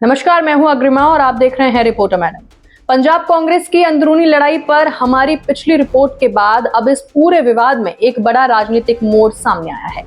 नमस्कार, मैं हूं अग्रिमा और आप देख रहे हैं रिपोर्टर मैडम। पंजाब कांग्रेस की अंदरूनी लड़ाई पर हमारी पिछली रिपोर्ट के बाद अब इस पूरे विवाद में एक बड़ा राजनीतिक मोड़ सामने आया है।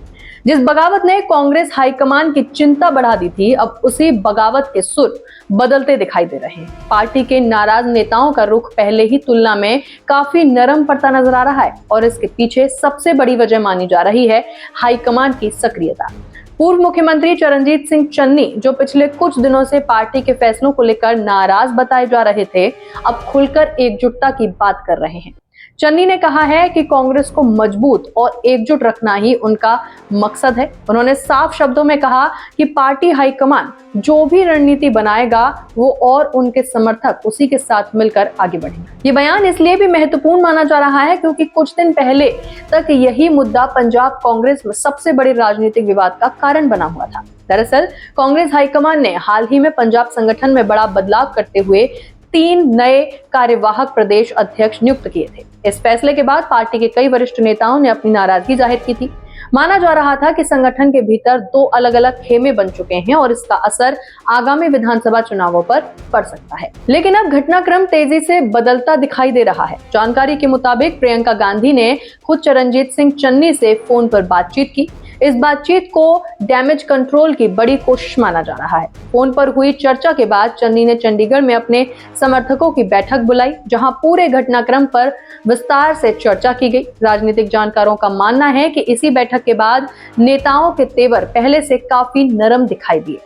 जिस बगावत ने कांग्रेस हाईकमान की चिंता बढ़ा दी थी, अब उसी बगावत के सुर बदलते दिखाई दे रहे हैं। पार्टी के नाराज नेताओं का रुख पहले ही तुलना में काफी नरम पड़ता नजर आ रहा है और इसके पीछे सबसे बड़ी वजह मानी जा रही है हाईकमान की सक्रियता। पूर्व मुख्यमंत्री चरणजीत सिंह चन्नी, जो पिछले कुछ दिनों से पार्टी के फैसलों को लेकर नाराज बताए जा रहे थे, अब खुलकर एकजुटता की बात कर रहे हैं। चन्नी ने कहा है कि कांग्रेस को मजबूत और एकजुट रखना ही उनका मकसद है। उन्होंने साफ शब्दों में कहा कि पार्टी हाईकमान जो भी रणनीति बनाएगा वो और उनके समर्थक उसी के साथ मिलकर आगे बढ़ेंगे। ये बयान इसलिए भी महत्वपूर्ण माना जा रहा है क्योंकि कुछ दिन पहले तक यही मुद्दा पंजाब कांग्रेस में सबसे बड़े राजनीतिक विवाद का कारण बना हुआ था। दरअसल कांग्रेस हाईकमान ने हाल ही में पंजाब संगठन में बड़ा बदलाव करते हुए 3 नए कार्यवाहक प्रदेश अध्यक्ष नियुक्त किए थे। इस फैसले के बाद पार्टी के कई वरिष्ठ नेताओं ने अपनी नाराजगी जाहिर की थी। माना जा रहा था कि संगठन के भीतर 2 अलग-अलग खेमे बन चुके हैं और इसका असर आगामी विधानसभा चुनावों पर पड़ सकता है। लेकिन अब घटनाक्रम तेजी से बदलता दिखाई दे रहा है। जानकारी के मुताबिक प्रियंका गांधी ने खुद चरणजीत सिंह चन्नी से फोन पर बातचीत की। इस बातचीत को डैमेज कंट्रोल की बड़ी कोशिश माना जा रहा है। फोन पर हुई चर्चा के बाद चन्नी ने चंडीगढ़ में अपने समर्थकों की बैठक बुलाई, जहां पूरे घटनाक्रम पर विस्तार से चर्चा की गई। राजनीतिक जानकारों का मानना है कि इसी बैठक के बाद नेताओं के तेवर पहले से काफी नरम दिखाई दिए।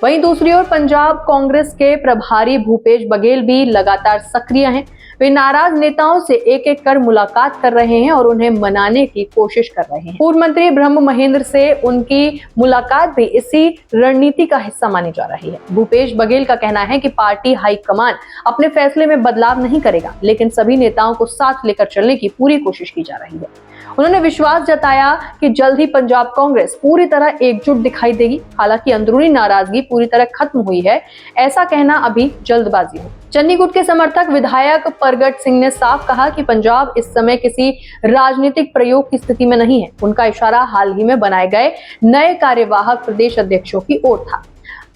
वहीं दूसरी ओर पंजाब कांग्रेस के प्रभारी भूपेश बघेल भी लगातार सक्रिय हैं। वे नाराज नेताओं से एक-एक कर मुलाकात कर रहे हैं और उन्हें मनाने की कोशिश कर रहे हैं। पूर्व मंत्री ब्रह्म महेंद्र से उनकी मुलाकात भी इसी रणनीति का हिस्सा मानी जा रही है। भूपेश बघेल का कहना है कि पार्टी हाईकमान अपने फैसले में बदलाव नहीं करेगा, लेकिन सभी नेताओं को साथ लेकर चलने की पूरी कोशिश की जा रही है। उन्होंने विश्वास जताया कि जल्द ही पंजाब कांग्रेस पूरी तरह एकजुट दिखाई देगी। हालांकि अंदरूनी नाराजगी पूरी तरह खत्म हुई है, ऐसा कहना अभी जल्दबाजी हो। चन्नी गुट के समर्थक विधायक परगट सिंह ने साफ कहा कि पंजाब इस समय किसी राजनीतिक प्रयोग की स्थिति में नहीं है। उनका इशारा हाल ही में बनाए गए नए कार्यवाहक प्रदेश अध्यक्षों की ओर था।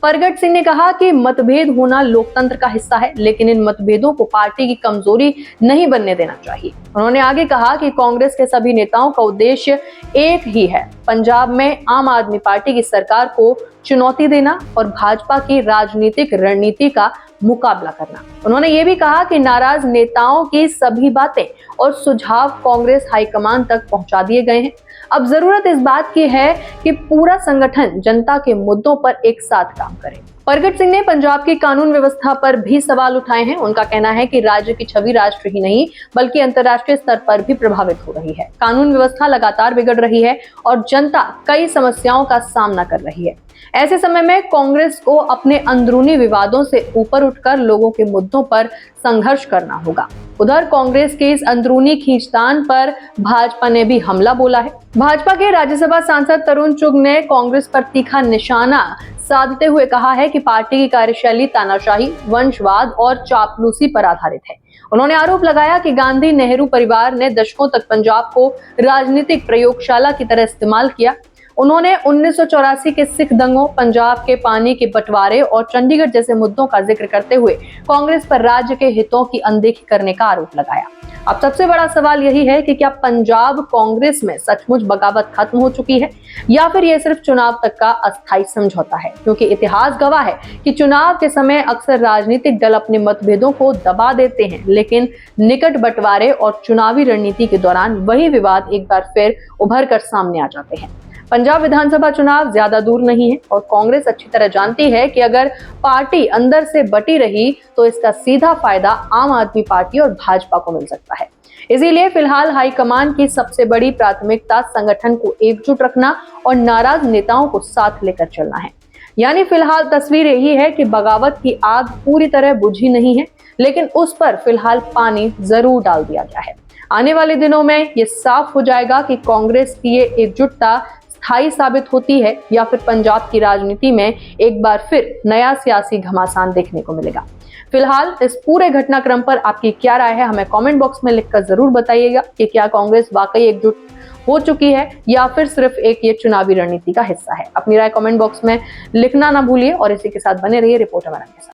परगट सिंह ने कहा कि मतभेद होना लोकतंत्र का हिस्सा है, लेकिन इन मतभेदों को पार्टी की कमजोरी नहीं बनने देना चाहिए। उन्होंने आगे कहा कि कांग्रेस के सभी नेताओं का उद्देश्य एक ही है, पंजाब में आम आदमी पार्टी की सरकार को चुनौती देना और भाजपा की राजनीतिक रणनीति का मुकाबला करना। उन्होंने ये भी कहा कि नाराज नेताओं की सभी बातें और सुझाव कांग्रेस हाईकमान तक पहुंचा दिए गए हैं। अब जरूरत इस बात की है कि पूरा संगठन जनता के मुद्दों पर एक साथ काम करे। परगट सिंह ने पंजाब की कानून व्यवस्था पर भी सवाल उठाए हैं। उनका कहना है कि राज्य की छवि राष्ट्र ही नहीं बल्कि अंतर्राष्ट्रीय स्तर पर भी प्रभावित हो रही है। कानून व्यवस्था लगातार बिगड़ रही है और जनता कई समस्याओं का सामना कर रही है। ऐसे समय में कांग्रेस को अपने अंदरूनी विवादों से ऊपर उठकर लोगों के मुद्दों पर संघर्ष करना होगा। उधर कांग्रेस के इस अंदरूनी खींचतान पर भाजपा ने भी हमला बोला है। भाजपा के राज्यसभा सांसद तरुण चुग ने कांग्रेस पर तीखा निशाना साधते हुए कहा है कि पार्टी की कार्यशैली तानाशाही, वंशवाद और चापलूसी पर आधारित है। उन्होंने आरोप लगाया कि गांधी नेहरू परिवार ने दशकों तक पंजाब को राजनीतिक प्रयोगशाला की तरह इस्तेमाल किया। उन्होंने 1984 के सिख दंगों, पंजाब के पानी के बंटवारे और चंडीगढ़ जैसे मुद्दों का जिक्र करते हुए कांग्रेस पर राज्य के हितों की अनदेखी करने का आरोप लगाया। अब सबसे बड़ा सवाल यही है कि क्या पंजाब कांग्रेस में सचमुच बगावत खत्म हो चुकी है या फिर यह सिर्फ चुनाव तक का अस्थायी समझौता है? क्योंकि इतिहास गवाह है कि चुनाव के समय अक्सर राजनीतिक दल अपने मतभेदों को दबा देते हैं, लेकिन निकट बंटवारे और चुनावी रणनीति के दौरान वही विवाद एक बार फिर उभर कर सामने आ जाते हैं। पंजाब विधानसभा चुनाव ज्यादा दूर नहीं है और कांग्रेस अच्छी तरह जानती है कि अगर पार्टी अंदर से बटी रही तो इसका सीधा फायदा आम आदमी पार्टी और भाजपा को मिल सकता है। इसीलिए फिलहाल हाईकमान की सबसे बड़ी प्राथमिकता संगठन को एकजुट रखना और नाराज नेताओं को साथ लेकर चलना है। यानी फिलहाल तस्वीर यही है कि बगावत की आग पूरी तरह बुझी नहीं है, लेकिन उस पर फिलहाल पानी जरूर डाल दिया गया है। आने वाले दिनों में ये साफ हो जाएगा कि कांग्रेस की ये एकजुटता स्थायी साबित होती है या फिर पंजाब की राजनीति में एक बार फिर नया सियासी घमासान देखने को मिलेगा। फिलहाल इस पूरे घटनाक्रम पर आपकी क्या राय है, हमें कमेंट बॉक्स में लिखकर जरूर बताइएगा कि क्या कांग्रेस वाकई एकजुट हो चुकी है या फिर सिर्फ एक ये चुनावी रणनीति का हिस्सा है। अपनी राय कमेंट बॉक्स में लिखना ना भूलिए और इसी के साथ बने रहिए रिपोर्टर मैडम के साथ।